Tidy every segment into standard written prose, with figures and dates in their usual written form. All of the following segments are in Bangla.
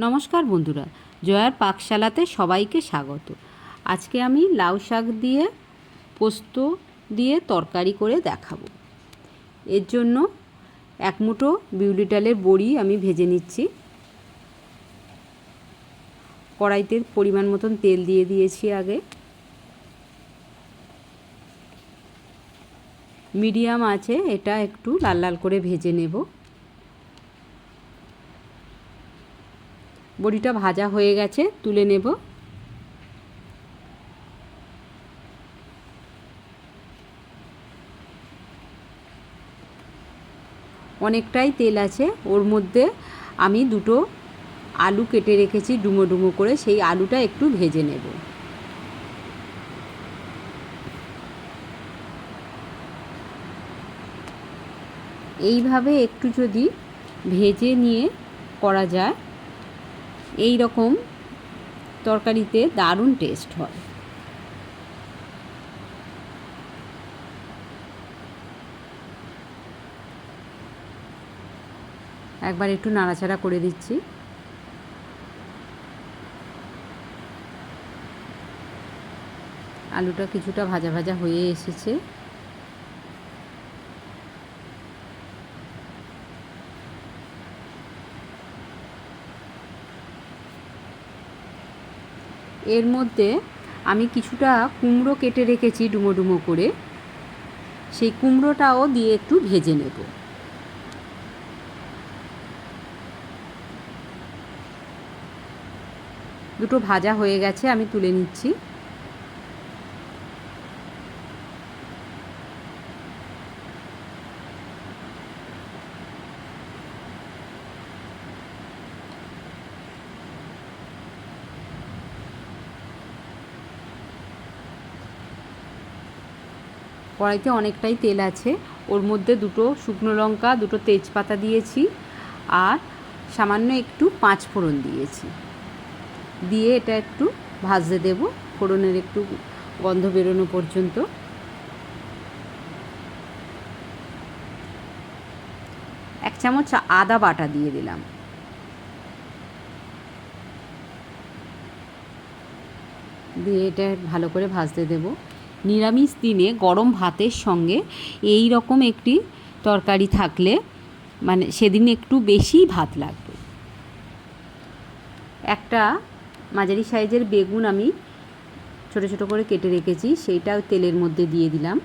নমস্কার বন্ধুরা, জয়ার পাকশালাতে সবাইকে স্বাগত। আজকে আমি লাউ শাক দিয়ে পোস্ত দিয়ে তরকারি করে দেখাবো। এর জন্য এক মুঠো বিউলি ডালের বড়ি আমি ভেজে নিচ্ছি। কড়াইতে পরিমাণ মতন তেল দিয়ে দিয়েছি। আগে মিডিয়াম আছে, এটা একটু লাল লাল করে ভেজে নেব। বড়িটা ভাজা হয়ে গেছে, তুলে নেব। অনেকটাই তেল আছে, ওর মধ্যে আমি দুটো আলু কেটে রেখেছি ডুমো ডুমো করে, সেই আলুটা একটু ভেজে নেব। এইভাবে একটু যদি ভেজে নিয়ে করা যায়, এই রকম তরকারিতে দারুণ টেস্ট হয়। একবার একটু নাড়াচাড়া করে দিচ্ছি। আলুটা কিছুটা ভাজা ভাজা হয়ে এসেছে। এর মধ্যে আমি কিছুটা কুমড়ো কেটে রেখেছি ডুমো ডুমো করে, সেই কুমড়োটাও দিয়ে একটু ভেজে নেব। দুটো ভাজা হয়ে গেছে, আমি তুলে নিচ্ছি। কড়াইতে অনেকটাই তেল আছে, ওর মধ্যে দুটো শুকনো লঙ্কা, দুটো তেজপাতা দিয়েছি, আর সামান্য একটু পাঁচ ফোড়ন দিয়েছি। দিয়ে এটা একটু ভাজতে দেব, ফোড়নের একটু গন্ধ বেরোনো পর্যন্ত। এক চামচ আদা বাটা দিয়ে দিলাম। দিয়ে এটা ভালো করে ভাজতে দেব। নিরামিষ দিনে গরম ভাতের সঙ্গে এই রকম একটি তরকারি থাকলে মানে সেদিন একটু বেশি ভাত লাগবে। একটা মাঝারি সাইজের বেগুন আমি ছোটো ছোটো করে কেটে রেখেছি, সেইটাও তেলের মধ্যে দিয়ে দিলাম।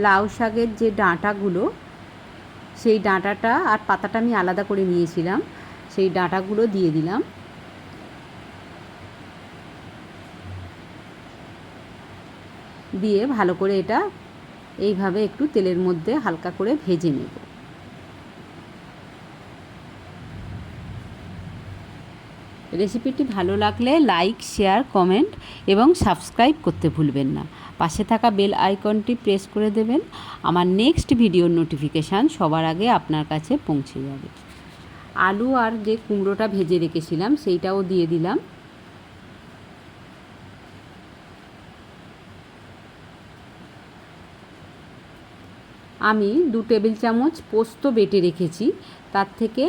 লাউ শাকের যে ডাঁটাগুলো, সেই ডাঁটাটা আর পাতাটা আমি আলাদা করে নিয়েছিলাম, সেই ডাঁটাগুলো দিয়ে দিলাম। দিয়ে ভালো করে এটা এইভাবে একটু তেলের মধ্যে হালকা করে ভেজে নেব। রেসিপিটি ভালো লাগলে লাইক, শেয়ার, কমেন্ট এবং সাবস্ক্রাইব করতে ভুলবেন না। পাশে থাকা বেল আইকনটি প্রেস করে দেবেন। আমার নেক্সট ভিডিওর নোটিফিকেশান সবার আগে আপনার কাছে পৌঁছে যাবে। আলু আর যে কুমড়োটা ভেজে রেখেছিলাম সেইটাও দিয়ে দিলাম। আমি 2 টেবিল চামচ পোস্ত বেটে রেখেছি, তার থেকে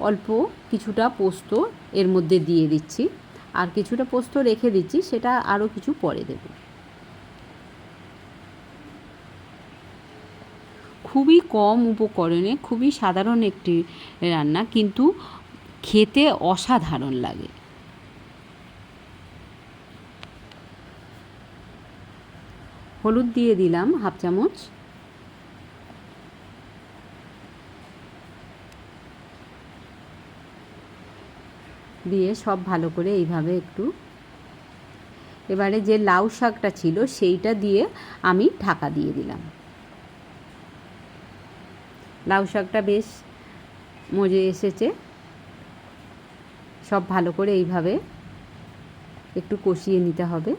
অল্প কিছুটা পোস্ত এর মধ্যে দিয়ে দিচ্ছি, আর কিছুটা পোস্ত রেখে দিচ্ছি, সেটা আরও কিছু পরে দেব। খুবই কম উপকরণে খুবই সাধারণ একটি রান্না, কিন্তু খেতে অসাধারণ লাগে। হলুদ দিয়ে দিলাম হাফ চামচ। দিয়ে সব ভালো করে এইভাবে একটু, এবারে যে লাউ শাকটা ছিল সেইটা দিয়ে আমি ঢাকা দিয়ে দিলাম। লাউ শাকটা বেশ মজে এসেছে। সব ভালো করে এইভাবে একটু কষিয়ে নিতে হবে।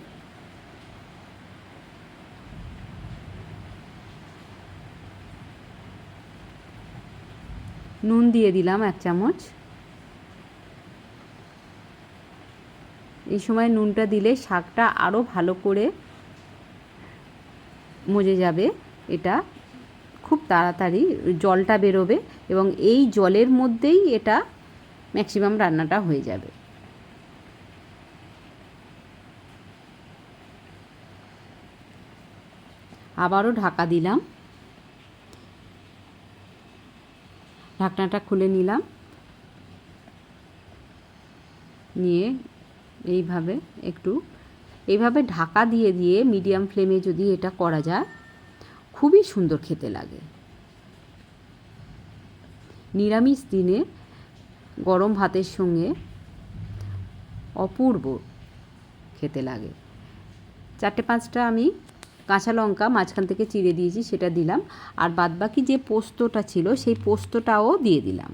নুন দিয়ে দিলাম 1 চামচ। এই সময় নুনটা দিলে শাকটা আরও ভালো করে মজে যাবে। এটা খুব তাড়াতাড়ি জলটা বেরোবে এবং এই জলের মধ্যেই এটা ম্যাক্সিমাম রান্নাটা হয়ে যাবে। আবারও ঢাকা দিলাম, ঢাকনাটা খুলে নিলাম, নিয়ে এইভাবে ঢাকা দিয়ে দিয়ে মিডিয়াম ফ্লেমে যদি এটা করা যায় খুবই সুন্দর খেতে লাগে। নিরামিষ দিনে গরম ভাতের সঙ্গে অপূর্ব খেতে লাগে। 4-5টা আমি কাঁচা লঙ্কা মাঝখান থেকে চিড়ে দিয়েছি, সেটা দিলাম। আর বাদবাকি যে পোস্তটা ছিল সেই পোস্তটাও দিয়ে দিলাম,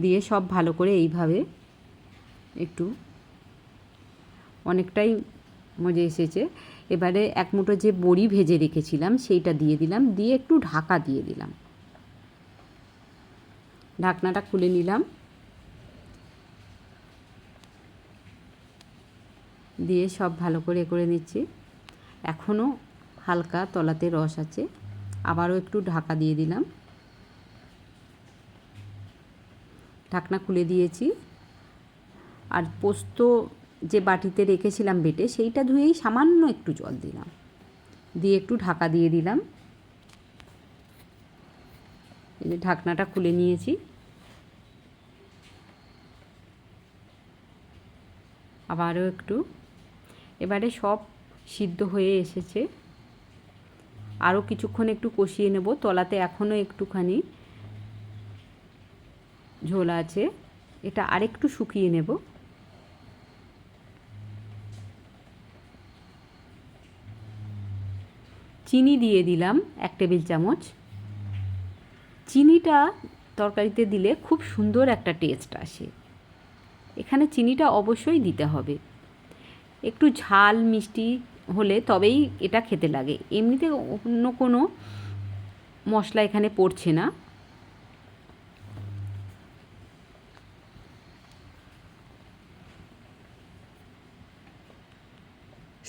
দিয়ে সব ভালো করে এইভাবে একটু অনেকটাই মজে এসেছে। এবারে এক মুঠো যে বড়ি ভেজে রেখেছিলাম সেইটা দিয়ে দিলাম, দিয়ে একটু ঢাকা দিয়ে দিলাম। ঢাকনাটা খুলে নিলাম, দিয়ে সব ভালো করে নিচ্ছি। এখনও হালকা তলাতে রস আছে, আবারও একটু ঢাকা দিয়ে দিলাম। ঢাকনা খুলে দিয়েছি। আর পোস্ত যে বাটিতে রেখেছিলাম বেটে, সেইটা ধুয়েই সামান্য একটু জল দিলাম, দিয়ে একটু ঢাকা দিয়ে দিলাম। এই যে ঢাকনাটা খুলে নিয়েছি, আবারও একটু। এবারে সব সিদ্ধ হয়ে এসেছে, আরও কিছুক্ষণ একটু কষিয়ে নেব। তলাতে এখনও একটুখানি ঝোল আছে, এটা আরেকটু শুকিয়ে নেব। চিনি দিয়ে দিলাম 1 টেবিল চামচ। চিনিটা তরকারিতে দিলে খুব সুন্দর একটা টেস্ট আসে, এখানে চিনিটা অবশ্যই দিতে হবে। একটু ঝাল মিষ্টি হলে তবেই এটা খেতে লাগে, এমনিতে অন্য কোনো মশলা এখানে পড়ছে না।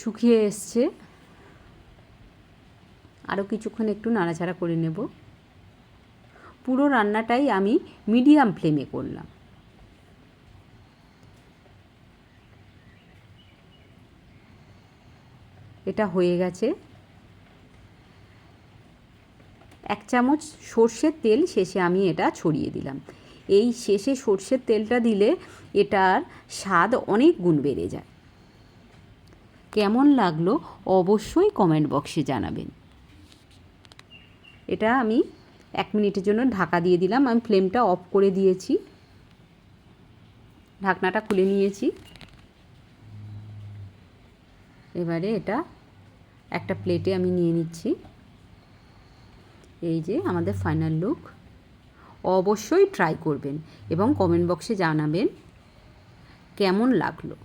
শুকিয়ে এসছে, আরও কিছুক্ষণ একটু নাড়াচাড়া করে নেব। পুরো রান্নাটাই আমি মিডিয়াম ফ্লেমে করলাম। এটা হয়ে গেছে। 1 চামচ সর্ষের তেল শেষে আমি এটা ছড়িয়ে দিলাম। এই শেষে সর্ষের তেলটা দিলে এটার স্বাদ অনেক গুণ বেড়ে যায়। কেমন লাগলো অবশ্যই কমেন্ট বক্সে জানাবেন। এটা আমি 1 মিনিটের জন্য ঢাকা দিয়ে দিলাম। আমি ফ্লেমটা অফ করে দিয়েছি, ঢাকনাটা খুলে নিয়েছি। এবারে এটা একটা প্লেটে আমি নিয়ে নিচ্ছি। এই যে আমাদের ফাইনাল লুক। অবশ্যই ট্রাই করবেন এবং কমেন্ট বক্সে জানাবেন কেমন লাগলো।